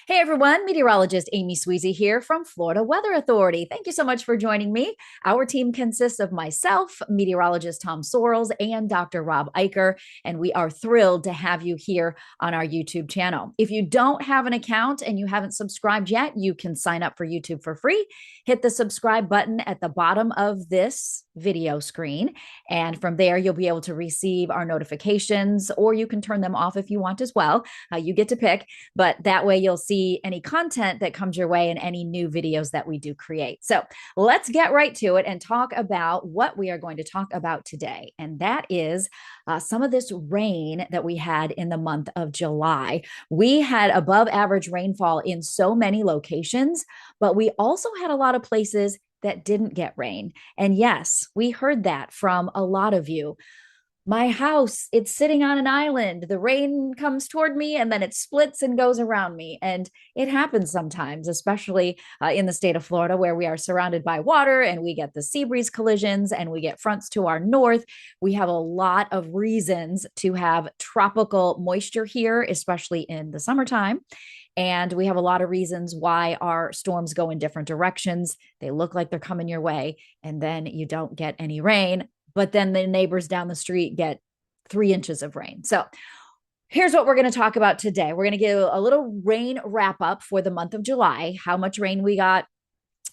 Hey everyone, Meteorologist Amy Sweezey here from Florida Weather Authority. Thank you so much for joining me. Our team consists of myself, meteorologist Tom Sorrells, and Dr. Rob Eicher, and we are thrilled to have you here on our YouTube channel. If you don't have an account and you haven't subscribed yet, you can sign up for YouTube for free. Hit the subscribe button at the bottom of this video screen, and from there you'll be able to receive our notifications, or you can turn them off if you want as well. You get to pick, but that way you'll see any content that comes your way and any new videos that we do create. So let's get right to it and talk about what we are going to talk about today. And that is some of this rain that we had in the month of July. We had above average rainfall in so many locations, but we also had a lot of places that didn't get rain. And yes, we heard that from a lot of you. My house, it's sitting on an island. The rain comes toward me and then it splits and goes around me. And it happens sometimes, especially in the state of Florida, where we are surrounded by water and we get the sea breeze collisions and we get fronts to our north. We have a lot of reasons to have tropical moisture here, especially in the summertime. And we have a lot of reasons why our storms go in different directions. They look like they're coming your way, and then you don't get any rain. But then the neighbors down the street get 3 inches of rain. So here's what we're going to talk about today. We're going to give a little rain wrap up for the month of July, how much rain we got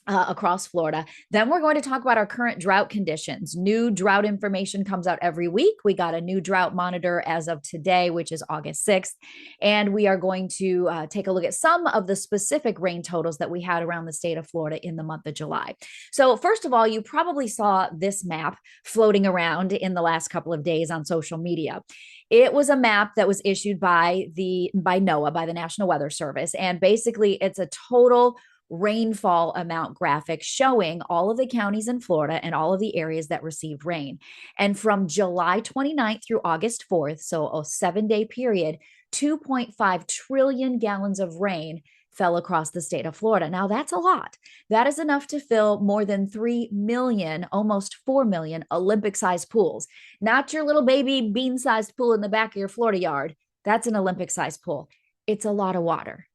across Florida. Then we're going to talk about our current drought conditions. New drought information comes out every week. We got a new drought monitor as of today, which is August 6th. And we are going to take a look at some of the specific rain totals that we had around the state of Florida in the month of July. So first of all, you probably saw this map floating around in the last couple of days on social media. It was a map that was issued by NOAA, by the National Weather Service. And basically it's a total rainfall amount graphic showing all of the counties in Florida and all of the areas that received rain. And from July 29th through August 4th, so a 7-day period, 2.5 trillion gallons of rain fell across the state of Florida. Now, that's a lot. That is enough to fill more than 3 million, almost 4 million Olympic-sized pools. Not your little baby bean-sized pool in the back of your Florida yard. That's an Olympic-sized pool. It's a lot of water.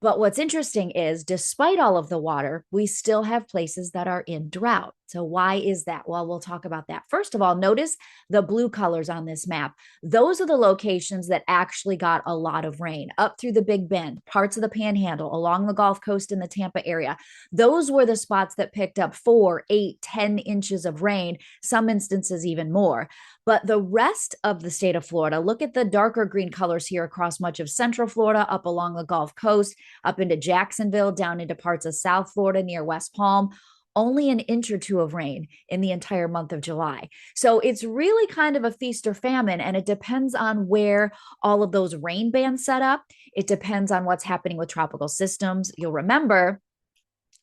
But what's interesting is, despite all of the water, we still have places that are in drought. So why is that? Well, we'll talk about that. First of all, notice the blue colors on this map. Those are the locations that actually got a lot of rain, up through the Big Bend, parts of the Panhandle, along the Gulf Coast in the Tampa area. Those were the spots that picked up 4, 8, 10 inches of rain, some instances even more. But the rest of the state of Florida, look at the darker green colors here across much of Central Florida, up along the Gulf Coast, up into Jacksonville, down into parts of South Florida near West Palm. Only an inch or two of rain in the entire month of July. So it's really kind of a feast or famine, and it depends on where all of those rain bands set up. It depends on what's happening with tropical systems. You'll remember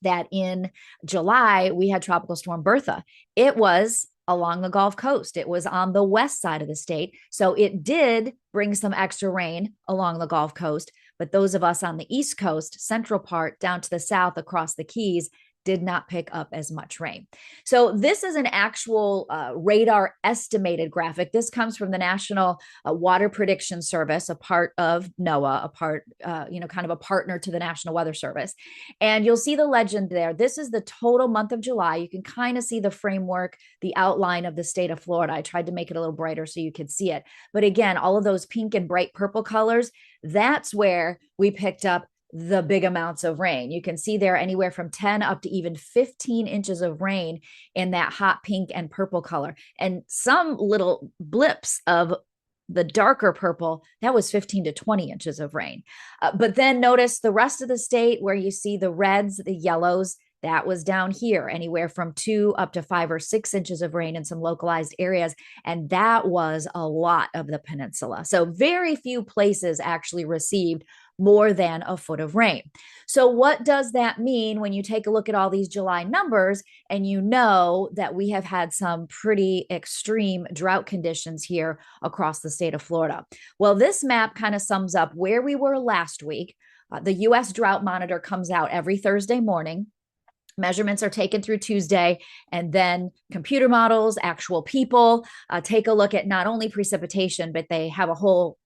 that in July, we had Tropical Storm Bertha. It was along the Gulf Coast. It was on the west side of the state. So it did bring some extra rain along the Gulf Coast. But those of us on the East Coast, central part, down to the south across the Keys, did not pick up as much rain. So this is an actual radar estimated graphic. This comes from the National Water Prediction Service, a part of NOAA, kind of a partner to the National Weather Service. And you'll see the legend there. This is the total month of July. You can kind of see the framework, the outline of the state of Florida. I tried to make it a little brighter so you could see it. But again, all of those pink and bright purple colors, that's where we picked up the big amounts of rain. You can see there anywhere from 10 up to even 15 inches of rain in that hot pink and purple color. And some little blips of the darker purple, that was 15 to 20 inches of rain. But then notice the rest of the state where you see the reds, the yellows, that was down here, anywhere from 2 up to 5 or 6 inches of rain in some localized areas. And that was a lot of the peninsula. So very few places actually received more than a foot of rain. So what does that mean when you take a look at all these July numbers and you know that we have had some pretty extreme drought conditions here across the state of Florida? Well, this map kind of sums up where we were last week. The U.S. Drought Monitor comes out every Thursday morning. Measurements are taken through Tuesday, and then computer models, actual people take a look at not only precipitation, but they have a whole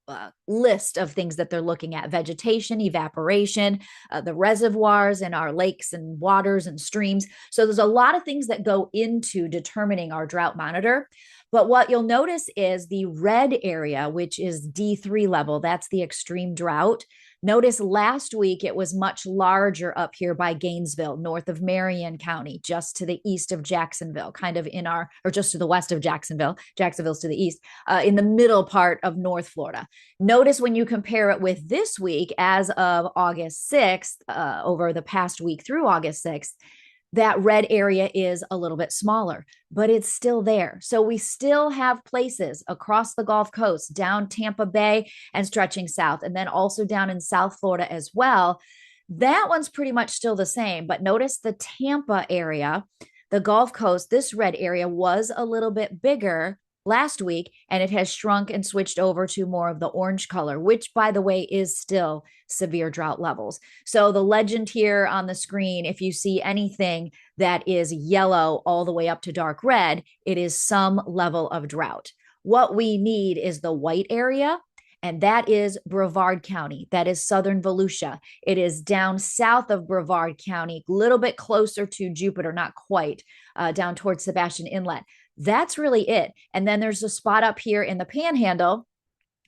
list of things that they're looking at: vegetation, evaporation, the reservoirs in our lakes and waters and streams. So there's a lot of things that go into determining our drought monitor. But what you'll notice is the red area, which is D3 level, that's the extreme drought. Notice last week it was much larger up here by Gainesville, north of Marion County, just to the east of Jacksonville, kind of in our, or just to the west of Jacksonville. Jacksonville's to the east, in the middle part of North Florida. Notice when you compare it with this week, as of August 6th, over the past week through August 6th, that red area is a little bit smaller, but it's still there. So we still have places across the Gulf Coast, down Tampa Bay and stretching south, and then also down in South Florida as well. That one's pretty much still the same, but notice the Tampa area, the Gulf Coast, this red area was a little bit bigger last week, and it has shrunk and switched over to more of the orange color, which, by the way, is still severe drought levels. So the legend here on the screen, if you see anything that is yellow all the way up to dark red, it is some level of drought. What we need is the white area, and that is Brevard County. That is southern Volusia. It is down south of Brevard County, a little bit closer to Jupiter, not quite, down towards Sebastian Inlet. That's really it. And then there's a spot up here in the Panhandle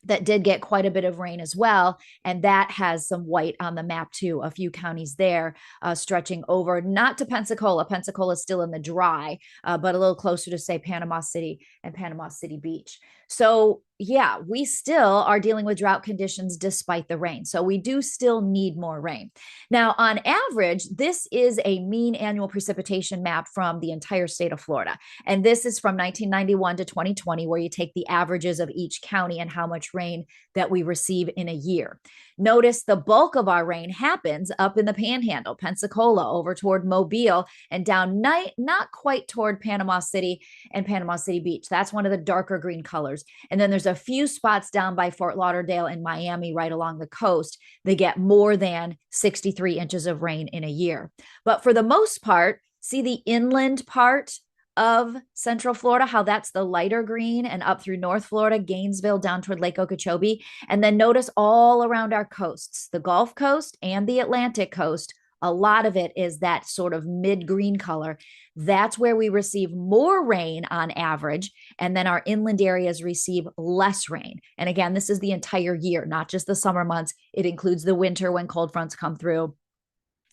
that did get quite a bit of rain as well. And that has some white on the map too, a few counties there, stretching over, not to Pensacola. Pensacola is still in the dry, but a little closer to, say, Panama City and Panama City Beach. So yeah, we still are dealing with drought conditions despite the rain. So we do still need more rain. Now, on average, this is a mean annual precipitation map from the entire state of Florida. And this is from 1991 to 2020, where you take the averages of each county and how much rain that we receive in a year. Notice the bulk of our rain happens up in the Panhandle, Pensacola, over toward Mobile, and down not quite toward Panama City and Panama City Beach. That's one of the darker green colors. And then there's a few spots down by Fort Lauderdale and Miami right along the coast. They get more than 63 inches of rain in a year. But for the most part, see the inland part of Central Florida, how that's the lighter green, and up through North Florida, Gainesville, down toward Lake Okeechobee. And then notice all around our coasts, the Gulf Coast and the Atlantic coast, a lot of it is that sort of mid-green color. That's where we receive more rain on average. And then our inland areas receive less rain. And again, this is the entire year, not just the summer months. It includes the winter when cold fronts come through.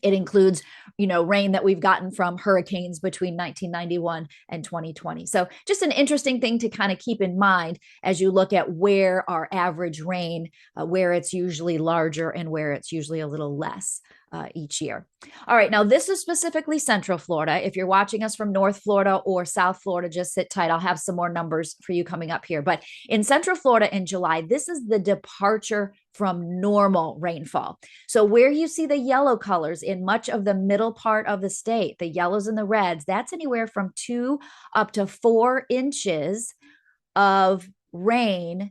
It includes, rain that we've gotten from hurricanes between 1991 and 2020. So just an interesting thing to kind of keep in mind as you look at where our average rain, where it's usually larger and where it's usually a little less each year. All right, now this is specifically Central Florida. If you're watching us from North Florida or South Florida, just sit tight. I'll have some more numbers for you coming up here. But in Central Florida in July, this is the departure from normal rainfall. So where you see the yellow colors in much of the middle part of the state, the yellows and the reds, that's anywhere from 2 up to 4 inches of rain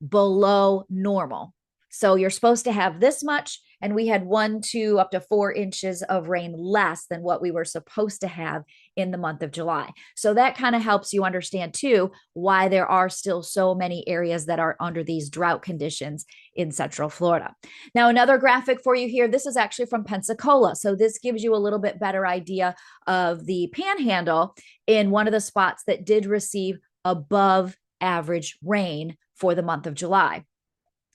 below normal. So you're supposed to have this much, and we had 1, 2, up to 4 inches of rain less than what we were supposed to have in the month of July. So that kind of helps you understand too why there are still so many areas that are under these drought conditions in Central Florida. Now, another graphic for you here. This is actually from Pensacola. So this gives you a little bit better idea of the Panhandle in one of the spots that did receive above average rain for the month of July.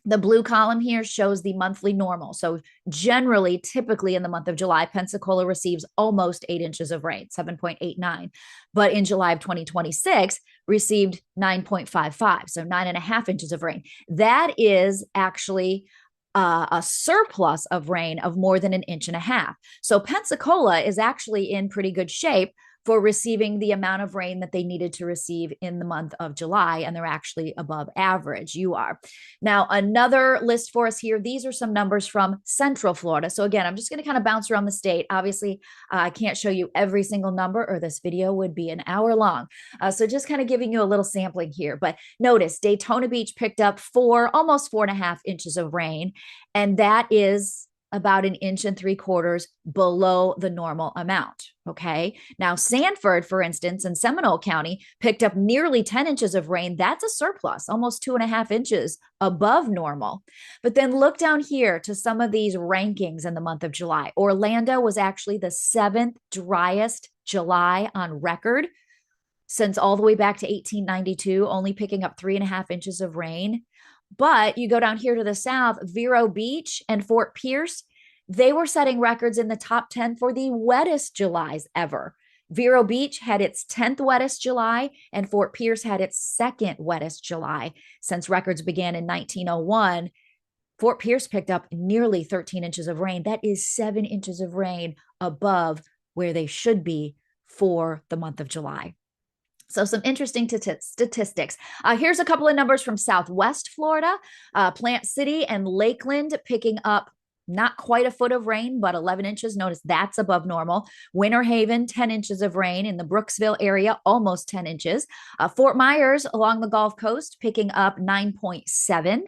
The blue column here shows the monthly normal. So generally, typically in the month of July, Pensacola receives almost 8 inches of rain, 7.89. But in July of 2026, received 9.55, so 9.5 inches of rain. That is actually a surplus of rain of more than 1.5 inches. So Pensacola is actually in pretty good shape for receiving the amount of rain that they needed to receive in the month of July, and they're actually above average. You are. Now, another list for us here. These are some numbers from Central Florida. So again, I'm just going to kind of bounce around the state. Obviously, I can't show you every single number, or this video would be an hour long. So just kind of giving you a little sampling here. But notice Daytona Beach picked up almost 4.5 inches of rain, and that is about 1.75 inches below the normal amount. Okay. Now, Sanford, for instance, in Seminole County, picked up nearly 10 inches of rain. That's a surplus, almost 2.5 inches above normal. But then look down here to some of these rankings in the month of July. Orlando was actually the 7th driest July on record since all the way back to 1892, only picking up 3.5 inches of rain. But you go down here to the south, Vero Beach and Fort Pierce, they were setting records in the top 10 for the wettest Julys ever. Vero Beach had its 10th wettest July, and Fort Pierce had its second wettest July. Since records began in 1901, Fort Pierce picked up nearly 13 inches of rain. That is 7 inches of rain above where they should be for the month of July. So some interesting statistics. Here's a couple of numbers from Southwest Florida. Plant City and Lakeland picking up not quite a foot of rain, but 11 inches. Notice that's above normal. Winter Haven, 10 inches of rain. In the Brooksville area, almost 10 inches. Fort Myers along the Gulf Coast picking up 9.7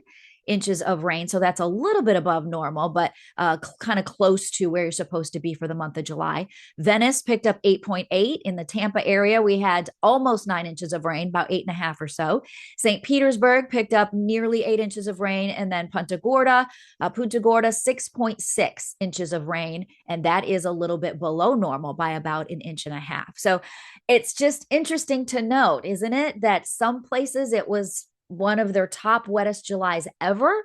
inches of rain. So that's a little bit above normal, but kind of close to where you're supposed to be for the month of July. Venice picked up 8.8. In the Tampa area, we had almost 9 inches of rain, about 8.5 or so. St. Petersburg picked up nearly 8 inches of rain. And then Punta Gorda, 6.6 inches of rain. And that is a little bit below normal by about 1.5 inches. So it's just interesting to note, isn't it, that some places it was one of their top wettest Julys ever,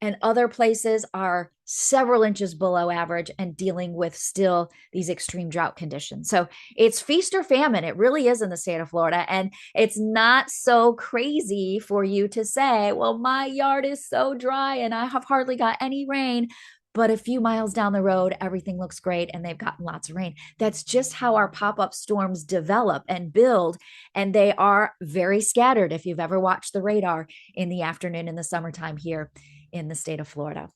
and other places are several inches below average and dealing with still these extreme drought conditions. So it's feast or famine. It really is in the state of Florida. And it's not so crazy for you to say, well, my yard is so dry and I have hardly got any rain. But a few miles down the road, everything looks great and they've gotten lots of rain. That's just how our pop-up storms develop and build. And they are very scattered if you've ever watched the radar in the afternoon in the summertime here in the state of Florida.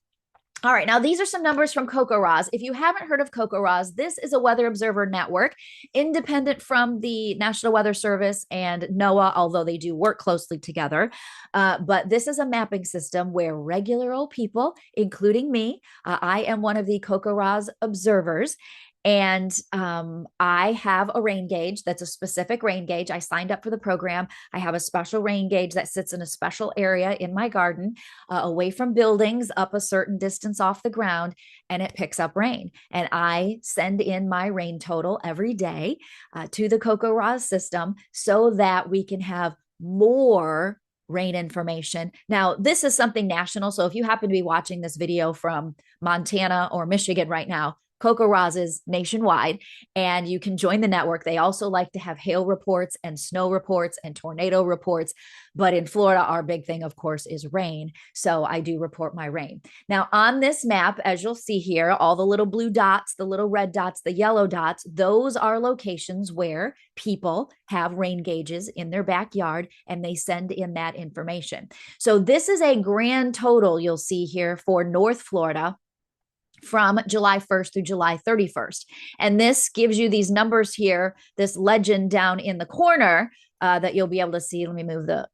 All right, now these are some numbers from CoCoRaHS. If you haven't heard of CoCoRaHS, this is a weather observer network, independent from the National Weather Service and NOAA, although they do work closely together. But this is a mapping system where regular old people, including me, I am one of the CoCoRaHS observers. And I have a rain gauge that's a specific rain gauge. I signed up for the program. I have a special rain gauge that sits in a special area in my garden, away from buildings, up a certain distance off the ground, and it picks up rain. And I send in my rain total every day to the CoCoRaHS system so that we can have more rain information. Now, this is something national. So if you happen to be watching this video from Montana or Michigan right now, CoCoRaHS is nationwide, and you can join the network. They also like to have hail reports and snow reports and tornado reports. But in Florida, our big thing, of course, is rain. So I do report my rain. Now, on this map, as you'll see here, all the little blue dots, the little red dots, the yellow dots, those are locations where people have rain gauges in their backyard, and they send in that information. So this is a grand total you'll see here for North Florida from July 1st through July 31st. And this gives you these numbers here, this legend down in the corner that you'll be able to see. Let me move let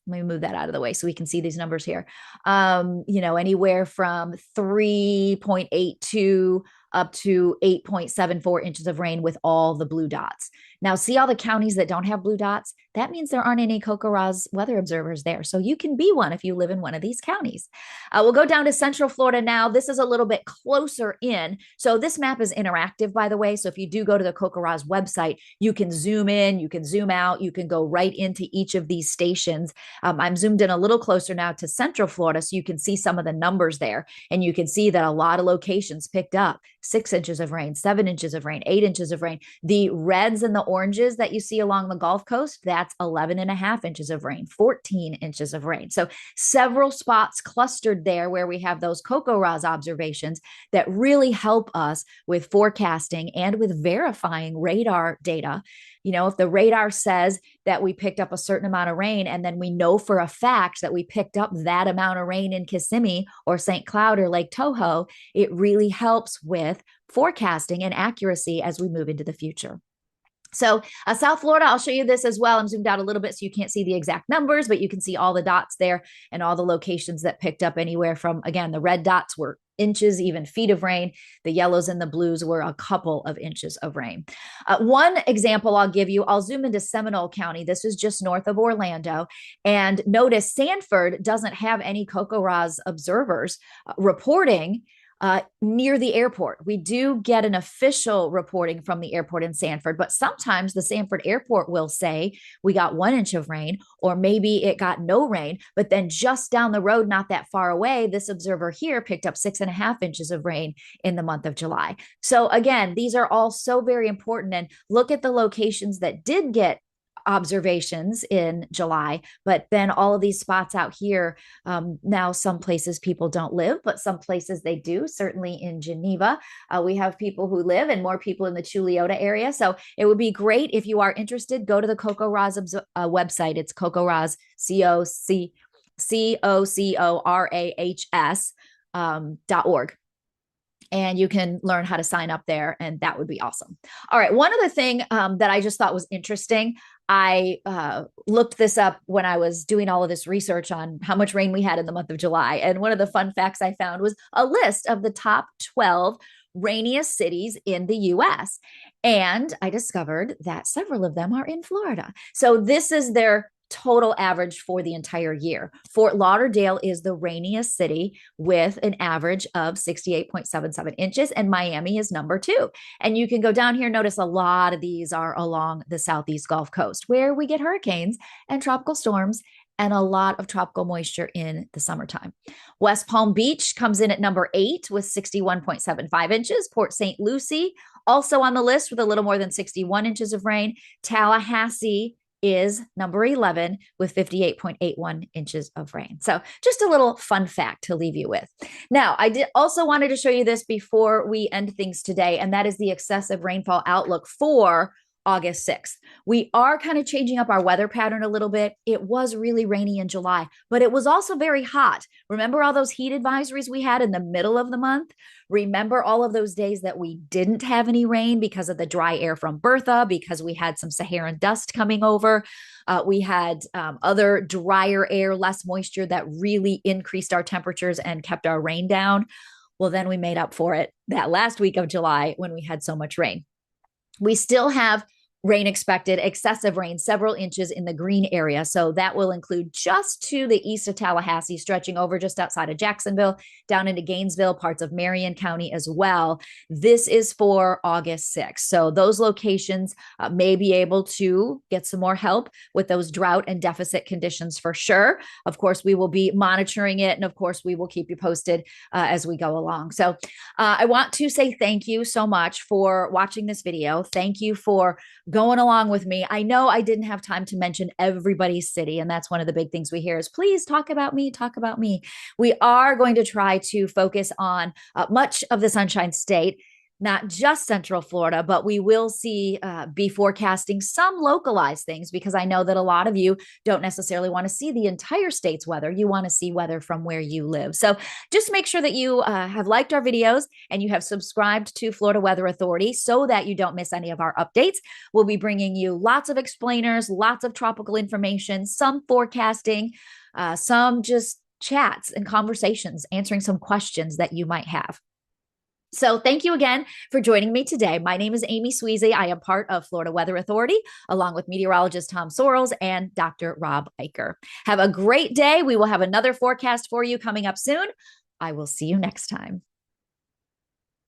me move that out of the way so we can see these numbers here. Anywhere from 3.82 up to 8.74 inches of rain with all the blue dots. Now, see all the counties that don't have blue dots? That means there aren't any CoCoRaHS weather observers there. So you can be one if you live in one of these counties. We'll go down to Central Florida now. This is a little bit closer in. So this map is interactive, by the way. So if you do go to the CoCoRaHS website, you can zoom in, you can zoom out, you can go right into each of these stations. I'm zoomed in a little closer now to Central Florida so you can see some of the numbers there. And you can see that a lot of locations picked up 6 inches of rain, 7 inches of rain, 8 inches of rain. The reds and the oranges that you see along the Gulf Coast, that's 11.5 inches of rain, 14 inches of rain. So several spots clustered there where we have those CoCoRaHS observations that really help us with forecasting and with verifying radar data. You know, if the radar says that we picked up a certain amount of rain, and then we know for a fact that we picked up that amount of rain in Kissimmee or St. Cloud or Lake Toho, it really helps with forecasting and accuracy as we move into the future. So South Florida, I'll show you this as well. I'm zoomed out a little bit so you can't see the exact numbers, but you can see all the dots there and all the locations that picked up anywhere from, again, the red dots were inches, even feet of rain. The yellows and the blues were a couple of inches of rain. One example I'll give you, I'll zoom into Seminole County. This is just north of Orlando. And notice Sanford doesn't have any CoCoRaHS observers reporting near the airport. We do get an official reporting from the airport in Sanford, but sometimes the Sanford airport will say we got 1 inch of rain, or maybe it got no rain. But then just down the road, not that far away, this observer here picked up 6.5 inches of rain in the month of July. So again, these are all so very important. And look at the locations that did get observations in July, but then all of these spots out here, now some places people don't live, but some places they do. Certainly in Geneva, we have people who live, and more people in the Chuleota area. So it would be great if you are interested, go to the CoCoRaHS website. It's CoCoRaHS, CoCoRaHS.org. And you can learn how to sign up there, and that would be awesome. All right. One other thing that I just thought was interesting, I looked this up when I was doing all of this research on how much rain we had in the month of July. And one of the fun facts I found was a list of the top 12 rainiest cities in the US. And I discovered that several of them are in Florida. So this is their total average for the entire year. Fort Lauderdale is the rainiest city with an average of 68.77 inches, and Miami is number 2. And you can go down here, notice a lot of these are along the Southeast Gulf Coast, where we get hurricanes and tropical storms and a lot of tropical moisture in the summertime. West Palm Beach comes in at number 8 with 61.75 inches. Port St. Lucie also on the list with a little more than 61 inches of rain. Tallahassee is number 11 with 58.81 inches of rain. So just a little fun fact to leave you with. Now, I did also wanted to show you this before we end things today, and that is the excessive rainfall outlook for August 6th. We are kind of changing up our weather pattern a little bit. It was really rainy in July, but it was also very hot. Remember all those heat advisories we had in the middle of the month? Remember all of those days that we didn't have any rain because of the dry air from Bertha, because we had some Saharan dust coming over. We had other drier air, less moisture that really increased our temperatures and kept our rain down. Well, then we made up for it that last week of July when we had so much rain. We still have rain expected, excessive rain, several inches in the green area. So that will include just to the east of Tallahassee, stretching over just outside of Jacksonville, down into Gainesville, parts of Marion County as well. This is for August 6th. So those locations may be able to get some more help with those drought and deficit conditions for sure. Of course, we will be monitoring it. And of course, we will keep you posted as we go along. So I want to say thank you so much for watching this video. Thank you for going along with me. I know I didn't have time to mention everybody's city, and that's one of the big things we hear is please talk about me, talk about me. We are going to try to focus on much of the Sunshine State, not just Central Florida, but we will be forecasting some localized things, because I know that a lot of you don't necessarily want to see the entire state's weather. You want to see weather from where you live. So just make sure that you have liked our videos and you have subscribed to Florida Weather Authority so that you don't miss any of our updates. We'll be bringing you lots of explainers, lots of tropical information, some forecasting, some just chats and conversations, answering some questions that you might have. So thank you again for joining me today. My name is Amy Sweezey. I am part of Florida Weather Authority, along with meteorologist Tom Sorrells and Dr. Rob Eicher. Have a great day. We will have another forecast for you coming up soon. I will see you next time.